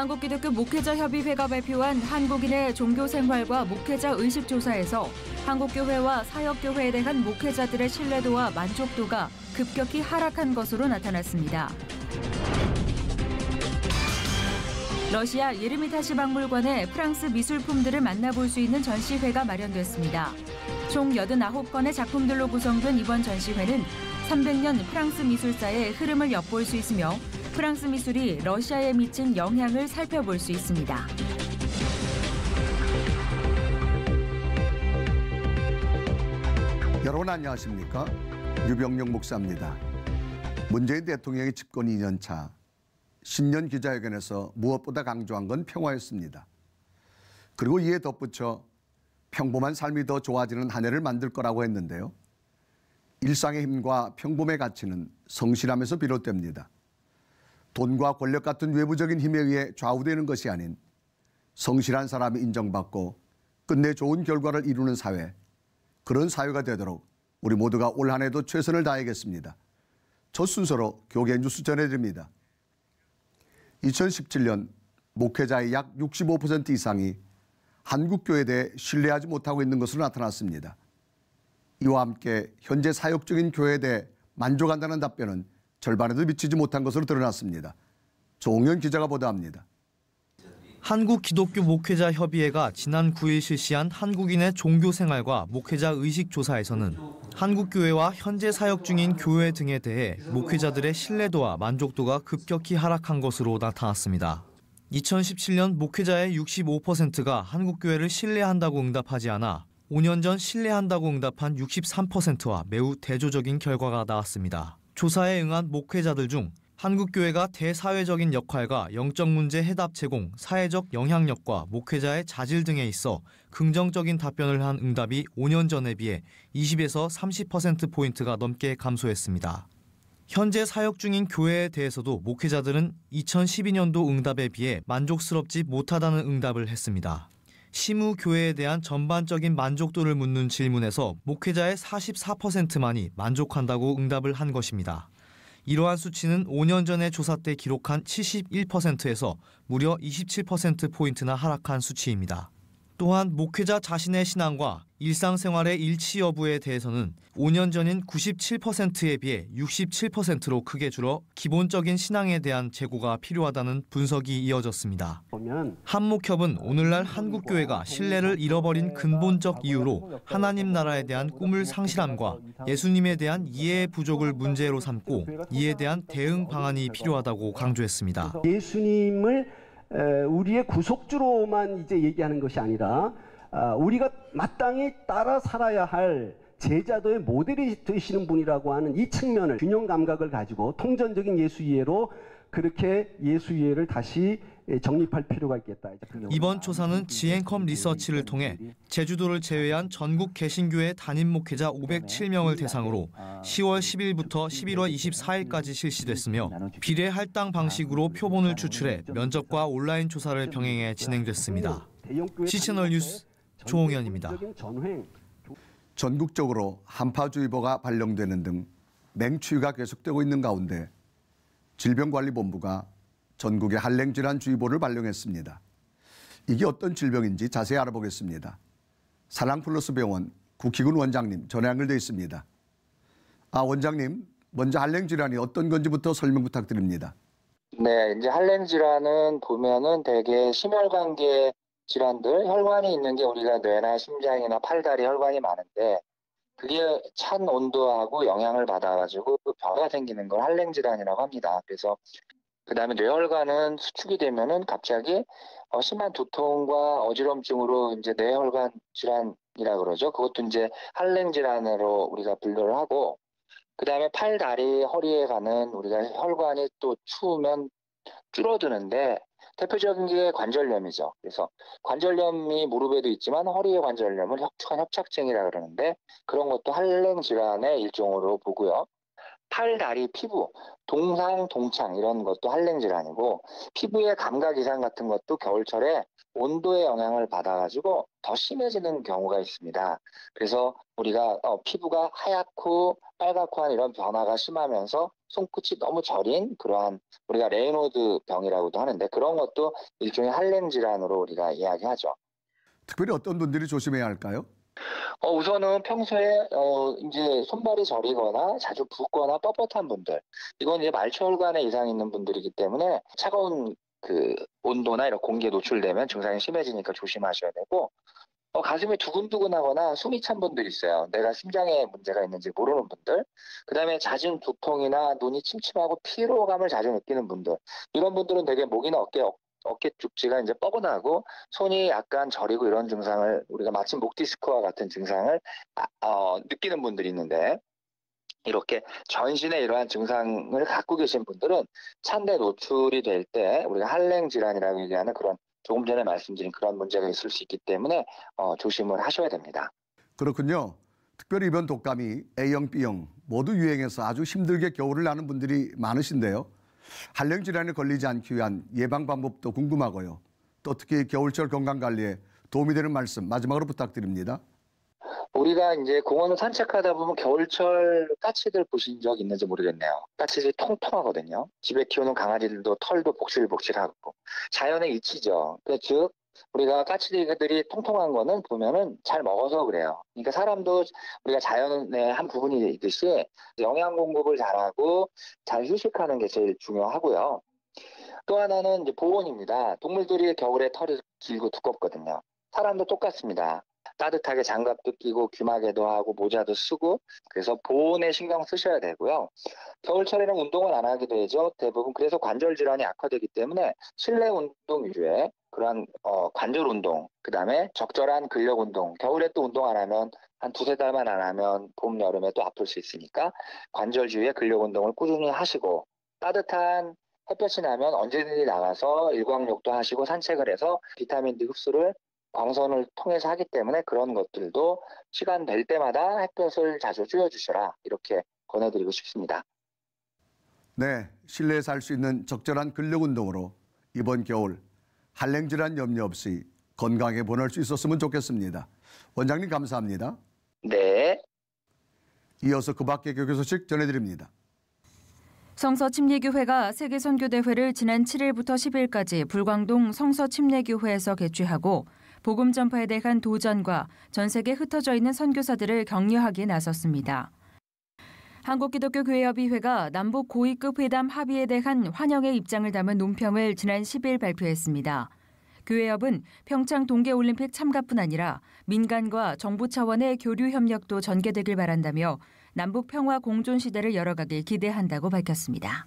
한국기독교 목회자협의회가 발표한 한국인의 종교생활과 목회자 의식조사에서 한국교회와 사역교회에 대한 목회자들의 신뢰도와 만족도가 급격히 하락한 것으로 나타났습니다. 러시아 예르미타시 박물관에 프랑스 미술품들을 만나볼 수 있는 전시회가 마련됐습니다. 총 89건의 작품들로 구성된 이번 전시회는 300년 프랑스 미술사의 흐름을 엿볼 수 있으며 프랑스 미술이 러시아에 미친 영향을 살펴볼 수 있습니다. 여러분 안녕하십니까? 유병영 목사입니다. 문재인 대통령의 집권 2년 차 신년 기자회견에서 무엇보다 강조한 건 평화였습니다. 그리고 이에 덧붙여 평범한 삶이 더 좋아지는 한 해를 만들 거라고 했는데요. 일상의 힘과 평범의 가치는 성실함에서 비롯됩니다. 돈과 권력 같은 외부적인 힘에 의해 좌우되는 것이 아닌 성실한 사람이 인정받고 끝내 좋은 결과를 이루는 사회, 그런 사회가 되도록 우리 모두가 올 한 해도 최선을 다하겠습니다. 첫 순서로 교계 뉴스 전해드립니다. 2017년 목회자의 약 65% 이상이 한국교회에 대해 신뢰하지 못하고 있는 것으로 나타났습니다. 이와 함께 현재 사역 중인 교회에 대해 만족한다는 답변은 절반에도 미치지 못한 것으로 드러났습니다. 조홍현 기자가 보도합니다. 한국기독교 목회자협의회가 지난 9일 실시한 한국인의 종교생활과 목회자 의식조사에서는 한국교회와 현재 사역 중인 교회 등에 대해 목회자들의 신뢰도와 만족도가 급격히 하락한 것으로 나타났습니다. 2017년 목회자의 65%가 한국교회를 신뢰한다고 응답하지 않아 5년 전 신뢰한다고 응답한 63%와 매우 대조적인 결과가 나왔습니다. 조사에 응한 목회자들 중 한국교회가 대사회적인 역할과 영적 문제 해답 제공, 사회적 영향력과 목회자의 자질 등에 있어 긍정적인 답변을 한 응답이 5년 전에 비해 20에서 30%포인트가 넘게 감소했습니다. 현재 사역 중인 교회에 대해서도 목회자들은 2012년도 응답에 비해 만족스럽지 못하다는 응답을 했습니다. 시무 교회에 대한 전반적인 만족도를 묻는 질문에서 목회자의 44%만이 만족한다고 응답을 한 것입니다. 이러한 수치는 5년 전에 조사 때 기록한 71%에서 무려 27%포인트나 하락한 수치입니다. 또한 목회자 자신의 신앙과 일상생활의 일치 여부에 대해서는 5년 전인 97%에 비해 67%로 크게 줄어 기본적인 신앙에 대한 재고가 필요하다는 분석이 이어졌습니다. 한목협은 오늘날 한국교회가 신뢰를 잃어버린 근본적 이유로 하나님 나라에 대한 꿈을 상실함과 예수님에 대한 이해의 부족을 문제로 삼고 이에 대한 대응 방안이 필요하다고 강조했습니다. 예수님을 우리의 구속주로만 이제 얘기하는 것이 아니라 우리가 마땅히 따라 살아야 할 제자도의 모델이 되시는 분이라고 하는 이 측면을 균형 감각을 가지고 통전적인 예수 이해로 그렇게 예수 이해를 다시 정립할 필요가 있겠다. 이번 조사는 지앤컴 리서치를 통해 제주도를 제외한 전국 개신교회 담임 목회자 507명을 대상으로 10월 10일부터 11월 24일까지 실시됐으며 비례 할당 방식으로 표본을 추출해 면접과 온라인 조사를 병행해 진행됐습니다. C채널 뉴스 조홍현입니다. 전국적으로 한파주의보가 발령되는 등 맹추위가 계속되고 있는 가운데 질병관리본부가 전국에 한랭질환주의보를 발령했습니다. 이게 어떤 질병인지 자세히 알아보겠습니다. 사랑플러스 병원 국희군 원장님 전화 연결돼 있습니다. 원장님, 먼저 한랭질환이 어떤 건지부터 설명 부탁드립니다. 네, 이제 한랭질환은 보면은 대개 심혈관계 질환들, 혈관이 있는 게 우리가 뇌나 심장이나 팔다리 혈관이 많은데 그게 찬 온도하고 영향을 받아가지고 벼가 생기는 걸 한랭질환이라고 합니다. 그래서 그 다음에 뇌혈관은 수축이 되면은 갑자기 심한 두통과 어지럼증으로 이제 뇌혈관 질환이라 그러죠. 그것도 이제 한랭질환으로 우리가 분류를 하고, 그 다음에 팔, 다리, 허리에 가는 우리가 혈관이 또 추우면 줄어드는데 대표적인 게 관절염이죠. 그래서 관절염이 무릎에도 있지만 허리의 관절염을 혁축한 협착증이라 그러는데 그런 것도 한랭질환의 일종으로 보고요. 팔, 다리, 피부, 동상, 동창 이런 것도 한랭질환이고 피부의 감각 이상 같은 것도 겨울철에 온도의 영향을 받아가지고 더 심해지는 경우가 있습니다. 그래서 우리가 피부가 하얗고 빨갛고 이런 변화가 심하면서 손끝이 너무 저린 그러한 우리가 레이노드 병이라고도 하는데 그런 것도 일종의 할렘 질환으로 우리가 이야기하죠. 특별히 어떤 분들이 조심해야 할까요? 우선은 평소에 이제 손발이 저리거나 자주 붓거나 뻣뻣한 분들, 이건 이제 말초혈관에 이상이 있는 분들이기 때문에 차가운 그 온도나 이런 공기에 노출되면 증상이 심해지니까 조심하셔야 되고, 가슴이 두근두근하거나 숨이 찬 분들이 있어요. 내가 심장에 문제가 있는지 모르는 분들. 그다음에 잦은 두통이나 눈이 침침하고 피로감을 자주 느끼는 분들. 이런 분들은 되게 목이나 어깨 쪽지가 이제 뻐근하고 손이 약간 저리고 이런 증상을 우리가 마치 목 디스크와 같은 증상을 느끼는 분들이 있는데, 이렇게 전신에 이러한 증상을 갖고 계신 분들은 찬데 노출이 될 때 우리가 할랭 질환이라고 얘기하는 그런 조금 전에 말씀드린 그런 문제가 있을 수 있기 때문에 조심을 하셔야 됩니다. 그렇군요. 특별히 이번 독감이 A형, B형 모두 유행해서 아주 힘들게 겨울을 나는 분들이 많으신데요. 할랭 질환에 걸리지 않기 위한 예방 방법도 궁금하고요. 또 특히 겨울철 건강 관리에 도움이 되는 말씀 마지막으로 부탁드립니다. 우리가 이제 공원을 산책하다 보면 겨울철 까치들 보신 적 있는지 모르겠네요. 까치들이 통통하거든요. 집에 키우는 강아지들도 털도 복실복실하고 자연의 이치죠. 즉 우리가 까치들이 통통한 거는 보면은 잘 먹어서 그래요. 그러니까 사람도 우리가 자연의 한 부분이 있듯이 영양 공급을 잘하고 잘 휴식하는 게 제일 중요하고요. 또 하나는 이제 보온입니다. 동물들이 겨울에 털이 길고 두껍거든요. 사람도 똑같습니다. 따뜻하게 장갑도 끼고 귀마개도 하고 모자도 쓰고 그래서 보온에 신경 쓰셔야 되고요. 겨울철에는 운동을 안 하게 되죠. 대부분 그래서 관절 질환이 악화되기 때문에 실내 운동 위주의 그런 관절 운동, 그다음에 적절한 근력 운동. 겨울에 또 운동 안 하면 한 두세 달만 안 하면 봄, 여름에 또 아플 수 있으니까 관절 주위의 근력 운동을 꾸준히 하시고 따뜻한 햇볕이 나면 언제든지 나가서 일광욕도 하시고 산책을 해서 비타민 D 흡수를 광선을 통해서 하기 때문에 그런 것들도 시간 될 때마다 햇볕을 자주 쬐어주셔라 이렇게 권해드리고 싶습니다. 네, 실내에서 할 수 있는 적절한 근력 운동으로 이번 겨울 할랭 질환 염려 없이 건강에 보낼 수 있었으면 좋겠습니다. 원장님 감사합니다. 네. 이어서 그 밖의 교교 소식 전해드립니다. 성서침례교회가 세계선교대회를 지난 7일부터 10일까지 불광동 성서침례교회에서 개최하고 복음 전파에 대한 도전과 전 세계에 흩어져 있는 선교사들을 격려하기에 나섰습니다. 한국기독교교회협의회가 남북 고위급 회담 합의에 대한 환영의 입장을 담은 논평을 지난 10일 발표했습니다. 교회협은 평창 동계올림픽 참가뿐 아니라 민간과 정부 차원의 교류 협력도 전개되길 바란다며 남북 평화 공존 시대를 열어가길 기대한다고 밝혔습니다.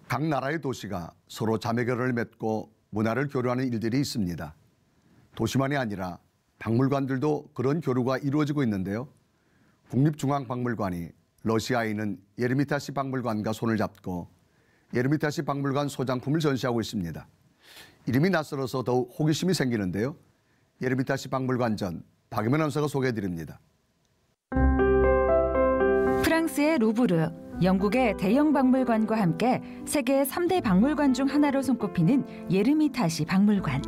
각 나라의 도시가 서로 자매결을 맺고 문화를 교류하는 일들이 있습니다. 도시만이 아니라 박물관들도 그런 교류가 이루어지고 있는데요. 국립중앙박물관이 러시아에 있는 예르미타시 박물관과 손을 잡고 예르미타시 박물관 소장품을 전시하고 있습니다. 이름이 낯설어서 더욱 호기심이 생기는데요. 예르미타시 박물관 전 박유면 아나운서가 소개해드립니다. 프랑스의 루브르, 영국의 대형 박물관과 함께 세계 3대 박물관 중 하나로 손꼽히는 예르미타시 박물관.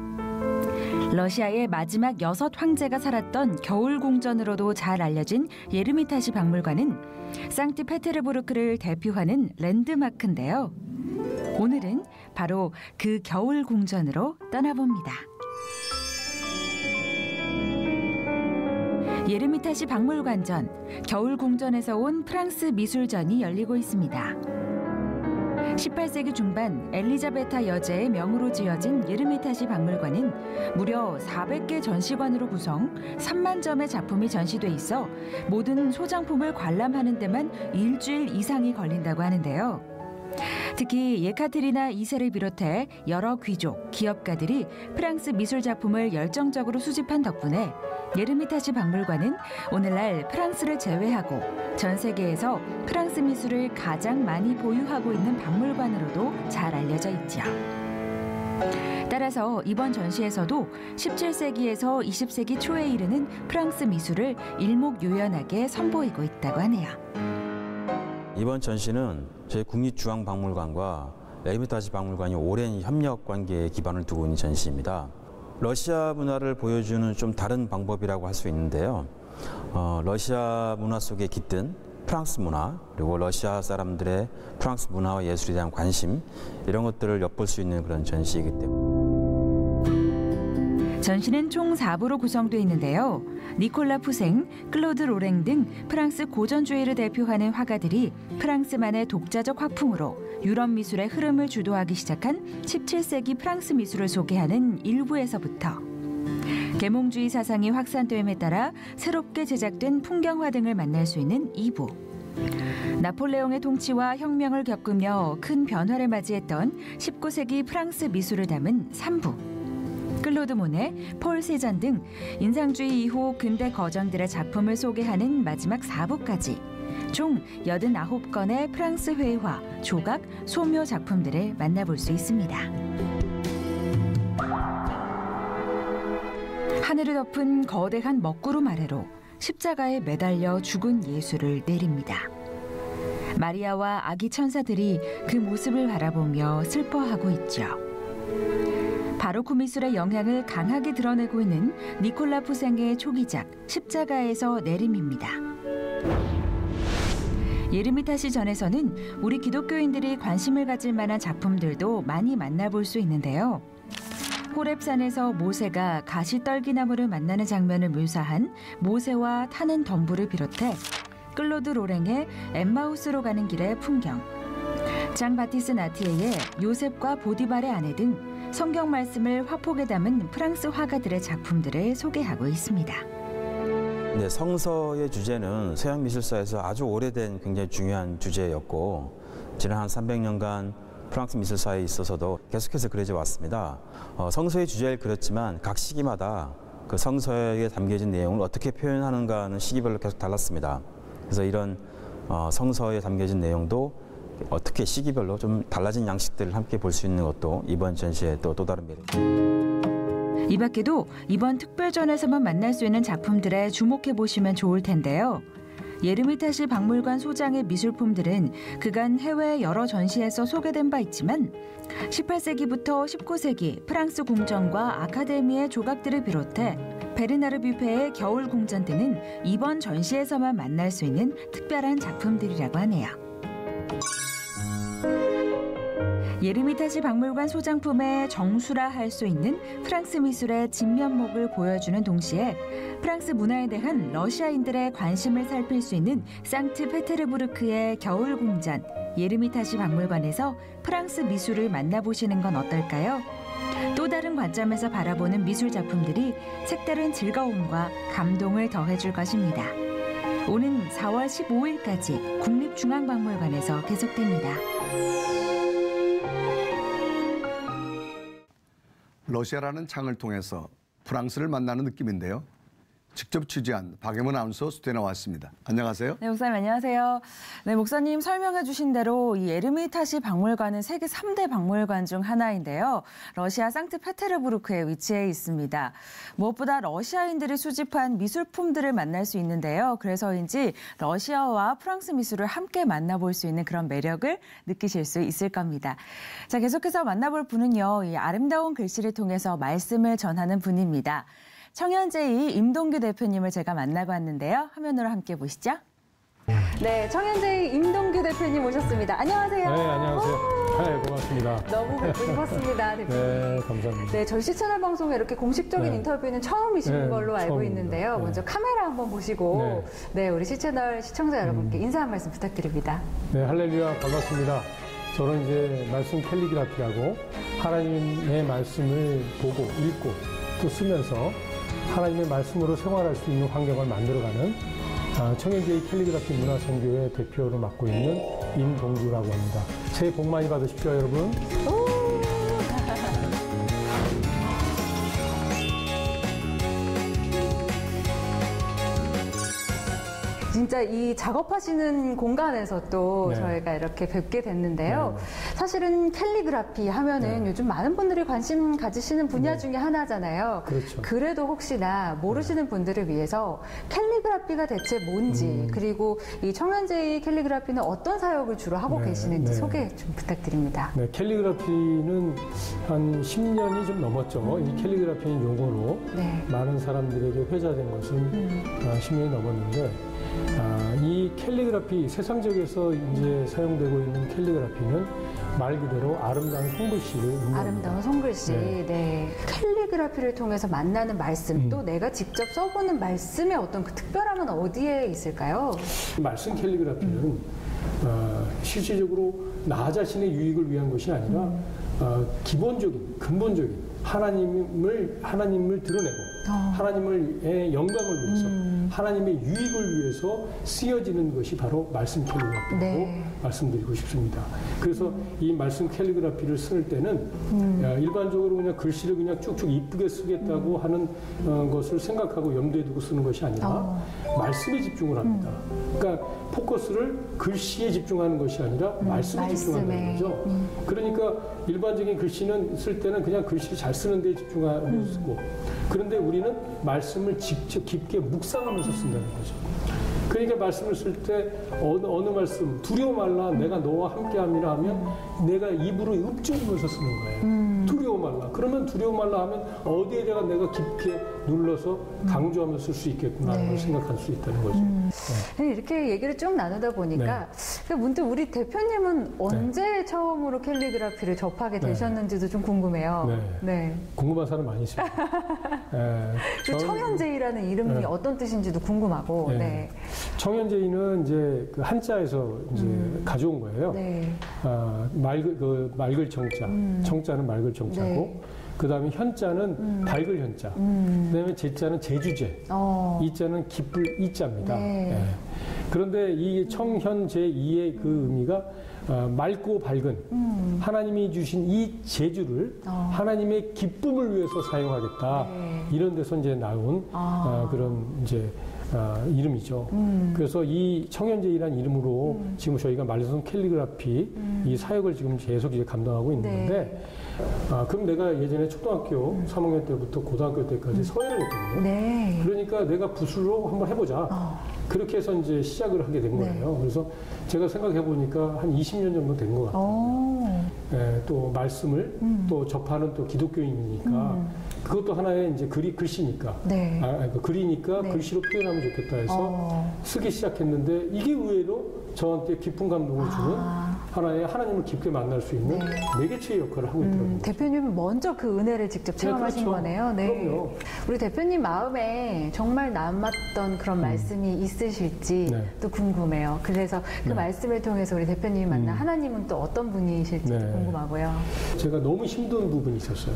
러시아의 마지막 6 황제가 살았던 겨울 궁전으로도 잘 알려진 예르미타시 박물관은 상트페테르부르크를 대표하는 랜드마크인데요. 오늘은 바로 그 겨울 궁전으로 떠나봅니다. 예르미타시 박물관 전, 겨울 궁전에서 온 프랑스 미술전이 열리고 있습니다. 18세기 중반 엘리자베타 여제의 명으로 지어진 예르미타시 박물관은 무려 400개 전시관으로 구성, 3만 점의 작품이 전시돼 있어 모든 소장품을 관람하는 데만 일주일 이상이 걸린다고 하는데요. 특히 예카테리나 2세를 비롯해 여러 귀족, 기업가들이 프랑스 미술 작품을 열정적으로 수집한 덕분에 예르미타시 박물관은 오늘날 프랑스를 제외하고 전 세계에서 프랑스 미술을 가장 많이 보유하고 있는 박물관으로도 잘 알려져 있죠. 따라서 이번 전시에서도 17세기에서 20세기 초에 이르는 프랑스 미술을 일목요연하게 선보이고 있다고 하네요. 이번 전시는 저희 국립중앙박물관과 예르미타시 박물관이 오랜 협력 관계에 기반을 두고 있는 전시입니다. 러시아 문화를 보여주는 좀 다른 방법이라고 할 수 있는데요. 러시아 문화 속에 깃든 프랑스 문화, 그리고 러시아 사람들의 프랑스 문화와 예술에 대한 관심, 이런 것들을 엿볼 수 있는 그런 전시이기 때문에. 전시는 총 4부로 구성되어 있는데요. 니콜라 푸생, 클로드 로랭 등 프랑스 고전주의를 대표하는 화가들이 프랑스만의 독자적 화풍으로 유럽 미술의 흐름을 주도하기 시작한 17세기 프랑스 미술을 소개하는 1부에서부터 계몽주의 사상이 확산됨에 따라 새롭게 제작된 풍경화 등을 만날 수 있는 2부. 나폴레옹의 통치와 혁명을 겪으며 큰 변화를 맞이했던 19세기 프랑스 미술을 담은 3부. 클로드 모네, 폴 세잔 등 인상주의 이후 근대 거장들의 작품을 소개하는 마지막 4부까지 총 89건의 프랑스 회화, 조각, 소묘 작품들을 만나볼 수 있습니다. 하늘을 덮은 거대한 먹구름 아래로 십자가에 매달려 죽은 예수를 내립니다. 마리아와 아기 천사들이 그 모습을 바라보며 슬퍼하고 있죠. 바로크 미술의 영향을 강하게 드러내고 있는 니콜라 푸생의 초기작 십자가에서 내림입니다. 예르미타시 전에서는 우리 기독교인들이 관심을 가질 만한 작품들도 많이 만나볼 수 있는데요. 호렙산에서 모세가 가시떨기나무를 만나는 장면을 묘사한 모세와 타는 덤불을 비롯해 클로드 로랭의 엠마우스로 가는 길의 풍경, 장 바티스 나티에의 요셉과 보디발의 아내 등 성경 말씀을 화폭에 담은 프랑스 화가들의 작품들을 소개하고 있습니다. 네, 성서의 주제는 서양 미술사에서 아주 오래된 굉장히 중요한 주제였고 지난 한 300년간 프랑스 미술사에 있어서도 계속해서 그려져 왔습니다. 성서의 주제를 그렸지만 각 시기마다 그 성서에 담겨진 내용을 어떻게 표현하는가는 시기별로 계속 달랐습니다. 그래서 이런 성서에 담겨진 내용도 어떻게 시기별로 좀 달라진 양식들을 함께 볼 수 있는 것도 이번 전시의 또 다른 매력입니다. 이 밖에도 이번 특별전에서만 만날 수 있는 작품들에 주목해 보시면 좋을 텐데요. 예르미타시 박물관 소장의 미술품들은 그간 해외 여러 전시에서 소개된 바 있지만 18세기부터 19세기 프랑스 궁전과 아카데미의 조각들을 비롯해 베르나르 뷔페의 겨울 궁전 등은 이번 전시에서만 만날 수 있는 특별한 작품들이라고 하네요. 예르미타시 박물관 소장품의 정수라 할 수 있는 프랑스 미술의 진면목을 보여주는 동시에 프랑스 문화에 대한 러시아인들의 관심을 살필 수 있는 상트페테르부르크의 겨울 궁전 예르미타시 박물관에서 프랑스 미술을 만나보시는 건 어떨까요? 또 다른 관점에서 바라보는 미술 작품들이 색다른 즐거움과 감동을 더해줄 것입니다. 오는 4월 15일까지 국립중앙박물관에서 계속됩니다. 러시아라는 창을 통해서 프랑스를 만나는 느낌인데요. 직접 취재한 박예문 아나운서 스튜디오에 나왔습니다. 안녕하세요. 네, 목사님 안녕하세요. 네, 목사님 설명해 주신 대로 이 예르미타시 박물관은 세계 3대 박물관 중 하나인데요. 러시아 상트페테르부르크에 위치해 있습니다. 무엇보다 러시아인들이 수집한 미술품들을 만날 수 있는데요. 그래서인지 러시아와 프랑스 미술을 함께 만나볼 수 있는 그런 매력을 느끼실 수 있을 겁니다. 자, 계속해서 만나볼 분은요. 이 아름다운 글씨를 통해서 말씀을 전하는 분입니다. 청년제의 임동규 대표님을 제가 만나고 왔는데요. 화면으로 함께 보시죠. 네, 청년제의 임동규 대표님 오셨습니다. 안녕하세요. 네, 안녕하세요. 네, 고맙습니다. 너무 뵙고 싶었습니다, 대표님. 네, 감사합니다. 네, 저희 시채널 방송에 이렇게 공식적인 네. 인터뷰는 처음이신 네, 걸로 알고 처음입니다. 있는데요. 네. 먼저 카메라 한번 보시고 네, 우리 시채널 시청자 여러분께 인사 한 말씀 부탁드립니다. 네, 할렐루야, 반갑습니다. 저는 이제 말씀 캘리그라피하고 하나님의 말씀을 보고 읽고 또 쓰면서 하나님의 말씀으로 생활할 수 있는 환경을 만들어가는 청년제의 캘리그라피 문화선교회 대표로 맡고 있는 임동규라고 합니다. 새해 복 많이 받으십시오, 여러분. 진짜 이 작업하시는 공간에서 또 네. 저희가 이렇게 뵙게 됐는데요. 사실은 캘리그라피 하면은 요즘 많은 분들이 관심 가지시는 분야 중에 하나잖아요. 그렇죠. 그래도 혹시나 모르시는 분들을 위해서 캘리그라피가 대체 뭔지 그리고 이 청현제의 캘리그라피는 어떤 사역을 주로 하고 계시는지 소개 좀 부탁드립니다. 네, 캘리그라피는 한 10년이 좀 넘었죠. 이 캘리그라피는 용어로 많은 사람들에게 회자된 것은 10년이 넘었는데 이 캘리그라피 세상적에서 이제 사용되고 있는 캘리그라피는 말 그대로 아름다운 손글씨를 의미합니다. 아름다운 손글씨. 네. 캘리그라피를 통해서 만나는 말씀, 또 내가 직접 써보는 말씀의 어떤 그 특별함은 어디에 있을까요? 말씀 캘리그라피는 실질적으로 나 자신의 유익을 위한 것이 아니라 기본적인, 근본적인 하나님을 드러내고 하나님의 영광을 위해서 하나님의 유익을 위해서 쓰여지는 것이 바로 말씀 캘리그라피라고 말씀드리고 싶습니다. 그래서 이 말씀 캘리그라피를 쓸 때는 일반적으로 그냥 글씨를 그냥 쭉쭉 이쁘게 쓰겠다고 하는 것을 생각하고 염두에 두고 쓰는 것이 아니라 말씀에 집중을 합니다. 그러니까 포커스를 글씨에 집중하는 것이 아니라 말씀에 집중하는 거죠. 그러니까 일반적인 글씨는 쓸 때는 그냥 글씨를 잘 쓰는 데 집중하고 쓰고, 그런데 우리는 말씀을 직접 깊게 묵상하면서 쓴다는 거죠. 그러니까 말씀을 쓸 때 어느 말씀, 두려워 말라 내가 너와 함께함이라 하면 내가 입으로 읊조리면서 쓰는 거예요. 두려워 말라. 그러면 두려워 말라 하면 어디에다가 내가 깊게 눌러서 강조하면서 쓸 수 있겠구나 하는 걸 생각할 수 있다는 거죠. 이렇게 얘기를 쭉 나누다 보니까 문득 우리 대표님은 언제 처음으로 캘리그라피를 접하게 되셨는지도 좀 궁금해요. 궁금한 사람 많이 있습니다. 청현제이라는 이름이 어떤 뜻인지도 궁금하고. 청현제이는 이제 그 한자에서 이제 가져온 거예요. 맑을 정자, 청자는 맑을 정자고, 그 다음에 현자는 밝을 현자, 그 다음에 제자는 제주제, 이자는 기쁠 이자입니다. 그런데 이 청현제이의 그 의미가 맑고 밝은 하나님이 주신 이 제주를 하나님의 기쁨을 위해서 사용하겠다. 이런 데서 이제 나온 그런 이제 이름이죠. 그래서 이 청현제이라는 이름으로 지금 저희가 말씀 캘리그라피 이 사역을 지금 계속 이제 감당하고 있는 건데, 그럼 내가 예전에 초등학교 3학년 때부터 고등학교 때까지 서예를 했거든요. 그러니까 내가 붓으로 한번 해보자. 그렇게 해서 이제 시작을 하게 된 거예요. 그래서 제가 생각해 보니까 한 20년 정도 된 것 같아요. 또 말씀을 또 접하는 또 기독교인이니까 그것도 하나의 이제 글씨니까, 글이니까 글씨로 표현하면 좋겠다 해서 쓰기 시작했는데, 이게 의외로 저한테 깊은 감동을 주는 하나의 하나님을 깊게 만날 수 있는 매개체의 역할을 하고 있더라고요. 대표님은 먼저 그 은혜를 직접 체험하신 거네요. 그럼요. 우리 대표님 마음에 정말 남았던 그런 말씀이 있으실지 또 궁금해요. 그래서 그 말씀을 통해서 우리 대표님이 만난 하나님은 또 어떤 분이실지 궁금하고요. 제가 너무 힘든 부분이 있었어요.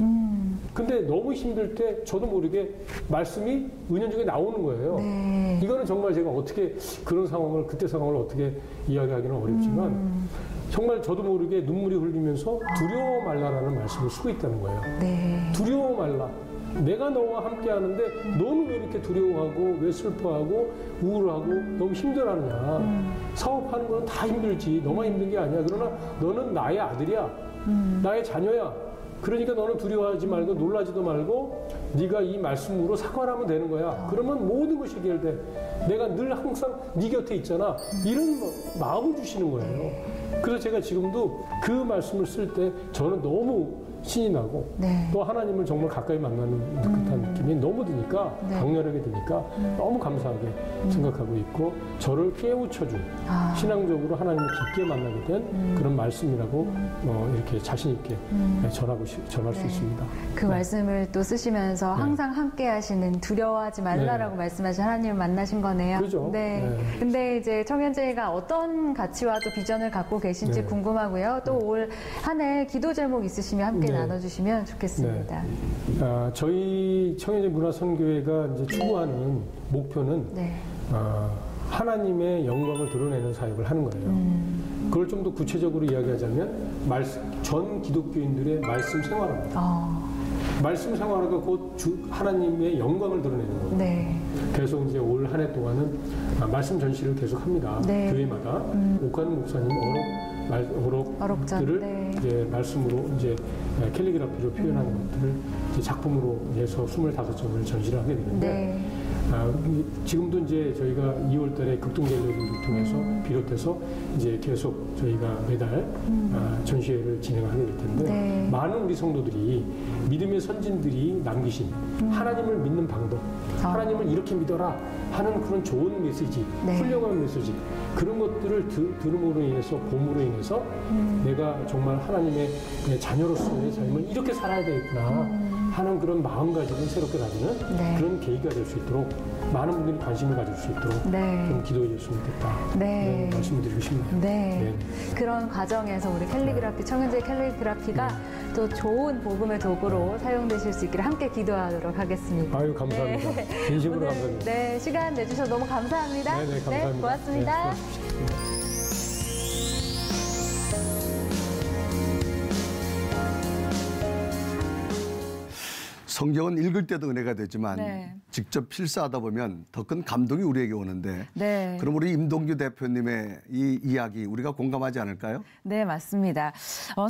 근데 너무 힘들 때 저도 모르게 말씀이 은연중에 나오는 거예요. 이거는 정말 제가 어떻게 그런 상황을, 그때 상황을 어떻게 이야기하기는 어렵지만 정말 저도 모르게 눈물이 흘리면서 두려워 말라라는 말씀을 쓰고 있다는 거예요. 두려워 말라. 내가 너와 함께 하는데 너는 왜 이렇게 두려워하고 왜 슬퍼하고 우울하고 너무 힘들어하느냐. 사업하는 건 다 힘들지. 너만 힘든 게 아니야. 그러나 너는 나의 아들이야. 나의 자녀야. 그러니까 너는 두려워하지 말고 놀라지도 말고 네가 이 말씀으로 사과를 하면 되는 거야. 그러면 모든 것이 해결돼. 내가 늘 항상 네 곁에 있잖아. 이런 마음을 주시는 거예요. 그래서 제가 지금도 그 말씀을 쓸 때 저는 너무 신이 나고 또 하나님을 정말 가까이 만나는 듯한 느낌이 너무 드니까, 강렬하게 드니까 너무 감사하게 생각하고 있고, 저를 깨우쳐준 신앙적으로 하나님을 깊게 만나게 된 그런 말씀이라고 이렇게 자신 있게 전할 수 있습니다. 그 말씀을 또 쓰시면서 항상 함께 하시는, 두려워하지 말라라고 말씀하신 하나님을 만나신 거네요. 그렇죠. 근데 이제 청현제이가 어떤 가치와 또 비전을 갖고 계신지 궁금하고요. 또 올 한 해 기도 제목 있으시면 함께 나눠주시면 좋겠습니다. 저희 청현제 문화선교회가 이제 추구하는 목표는 하나님의 영광을 드러내는 사역을 하는 거예요. 그걸 좀 더 구체적으로 이야기하자면 전 기독교인들의 말씀 생활입니다. 말씀 생활가 곧 하나님의 영광을 드러내는 거예요. 그래서 이제 올 한 해 동안은 말씀 전시를 계속합니다. 네. 교회마다 옥관 목사님 어록들을 네. 이제 말씀으로 이제 캘리그라피로 표현한 것들을 이제 작품으로 해서 25점을 전시를 하게 되는데 네. 지금도 이제 저희가 2월달에 극동갤러리를 통해서 비롯해서 이제 계속 저희가 매달 전시회를 진행하게 될 텐데 네. 많은 우리 성도들이 믿음의 선진들이 남기신 하나님을 믿는 방법, 하나님을 이렇게 믿어라 하는 그런 좋은 메시지, 네. 훌륭한 메시지 그런 것들을 들음으로 인해서 봄으로 인해서 내가 정말 하나님의 자녀로서의 삶을 이렇게 살아야 되겠구나 하는 그런 마음가짐을 새롭게 가지는 네. 그런 계기가 될 수 있도록 많은 분들이 관심을 가질 수 있도록 네. 좀 기도해 줬으면 좋겠다. 네. 말씀을 드리고 싶네요. 네. 그런 과정에서 우리 캘리그라피, 청현재 캘리그라피가 또 좋은 복음의 도구로 사용되실 수 있기를 함께 기도하도록 하겠습니다. 아유, 감사합니다. 네. 진심으로 오늘, 감사드립니다. 네, 시간 내주셔서 너무 감사합니다. 네, 감사합니다. 네, 고맙습니다. 네, 고맙습니다. 성경은 읽을 때도 은혜가 되지만 네. 직접 필사하다 보면 더 큰 감동이 우리에게 오는데 네. 그럼 우리 임동규 대표님의 이 이야기 우리가 공감하지 않을까요? 네, 맞습니다.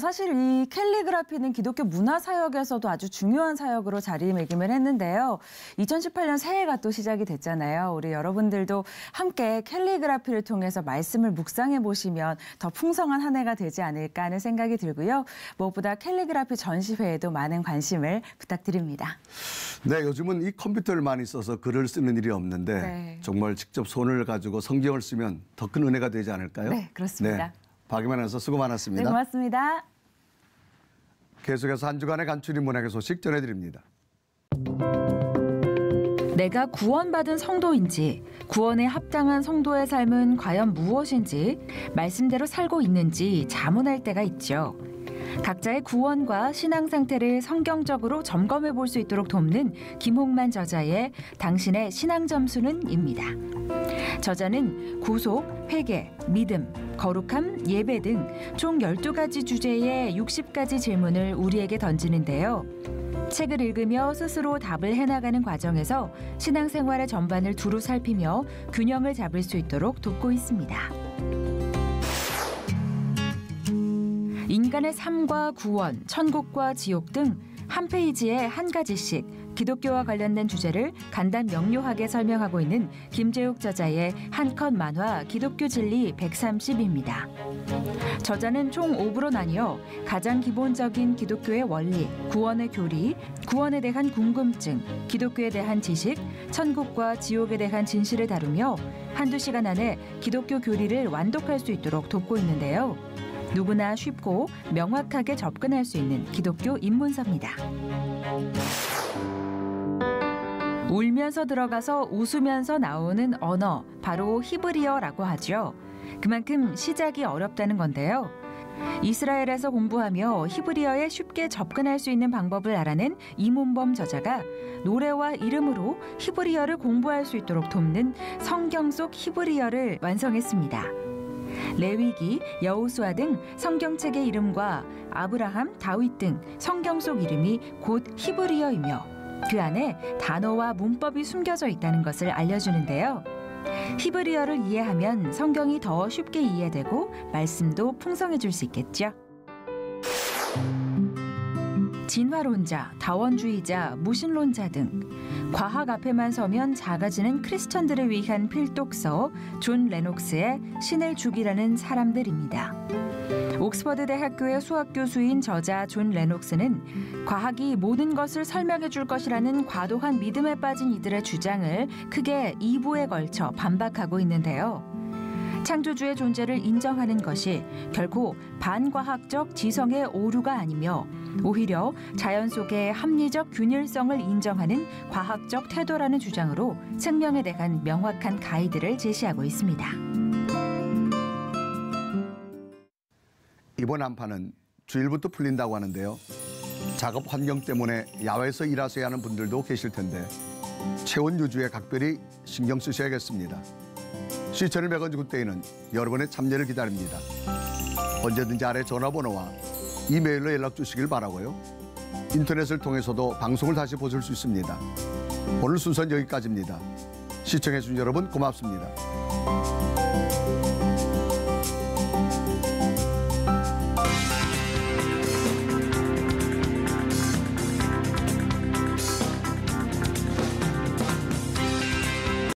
사실 이 캘리그라피는 기독교 문화 사역에서도 아주 중요한 사역으로 자리매김을 했는데요. 2018년 새해가 또 시작이 됐잖아요. 우리 여러분들도 함께 캘리그라피를 통해서 말씀을 묵상해 보시면 더 풍성한 한 해가 되지 않을까 하는 생각이 들고요. 무엇보다 캘리그라피 전시회에도 많은 관심을 부탁드립니다. 네, 요즘은 이 컴퓨터를 많이 써서 글을 쓰는 일이 없는데 네. 정말 직접 손을 가지고 성경을 쓰면 더 큰 은혜가 되지 않을까요? 네, 그렇습니다. 네, 박예만 아나운서 수고 많았습니다. 네, 고맙습니다. 계속해서 한 주간의 간추린 문학의 소식 전해드립니다. 내가 구원받은 성도인지, 구원에 합당한 성도의 삶은 과연 무엇인지, 말씀대로 살고 있는지 자문할 때가 있죠. 각자의 구원과 신앙 상태를 성경적으로 점검해 볼 수 있도록 돕는 김홍만 저자의 당신의 신앙 점수는입니다. 저자는 구속, 회개, 믿음, 거룩함, 예배 등 총 12가지 주제의 60가지 질문을 우리에게 던지는데요. 책을 읽으며 스스로 답을 해나가는 과정에서 신앙생활의 전반을 두루 살피며 균형을 잡을 수 있도록 돕고 있습니다. 인간의 삶과 구원, 천국과 지옥 등 한 페이지에 한 가지씩 기독교와 관련된 주제를 간단 명료하게 설명하고 있는 김재욱 저자의 한 컷 만화 기독교 진리 130입니다. 저자는 총 5부로 나뉘어 가장 기본적인 기독교의 원리, 구원의 교리, 구원에 대한 궁금증, 기독교에 대한 지식, 천국과 지옥에 대한 진실을 다루며 한두 시간 안에 기독교 교리를 완독할 수 있도록 돕고 있는데요. 누구나 쉽고 명확하게 접근할 수 있는 기독교 입문서입니다. 울면서 들어가서 웃으면서 나오는 언어, 바로 히브리어라고 하죠. 그만큼 시작이 어렵다는 건데요. 이스라엘에서 공부하며 히브리어에 쉽게 접근할 수 있는 방법을 알아낸 이문범 저자가 노래와 이름으로 히브리어를 공부할 수 있도록 돕는 성경 속 히브리어를 완성했습니다. 레위기, 여호수아 등 성경책의 이름과 아브라함, 다윗 등 성경 속 이름이 곧 히브리어이며 그 안에 단어와 문법이 숨겨져 있다는 것을 알려주는데요. 히브리어를 이해하면 성경이 더 쉽게 이해되고 말씀도 풍성해질 수 있겠죠. 진화론자, 다원주의자, 무신론자 등 과학 앞에만 서면 작아지는 크리스천들을 위한 필독서 존 레녹스의 신을 죽이라는 사람들입니다. 옥스퍼드 대학교의 수학 교수인 저자 존 레녹스는 과학이 모든 것을 설명해 줄 것이라는 과도한 믿음에 빠진 이들의 주장을 크게 2부에 걸쳐 반박하고 있는데요. 창조주의 존재를 인정하는 것이 결코 반과학적 지성의 오류가 아니며 오히려 자연 속의 합리적 균일성을 인정하는 과학적 태도라는 주장으로 생명에 대한 명확한 가이드를 제시하고 있습니다. 이번 한파는 주일부터 풀린다고 하는데요. 작업 환경 때문에 야외에서 일하셔야 하는 분들도 계실 텐데 체온 유지에 각별히 신경 쓰셔야겠습니다. 시청률 100원 주굿데이는 여러분의 참여를 기다립니다. 언제든지 아래 전화번호와 이메일로 연락 주시길 바라고요. 인터넷을 통해서도 방송을 다시 보실 수 있습니다. 오늘 순서는 여기까지입니다. 시청해주신 여러분 고맙습니다.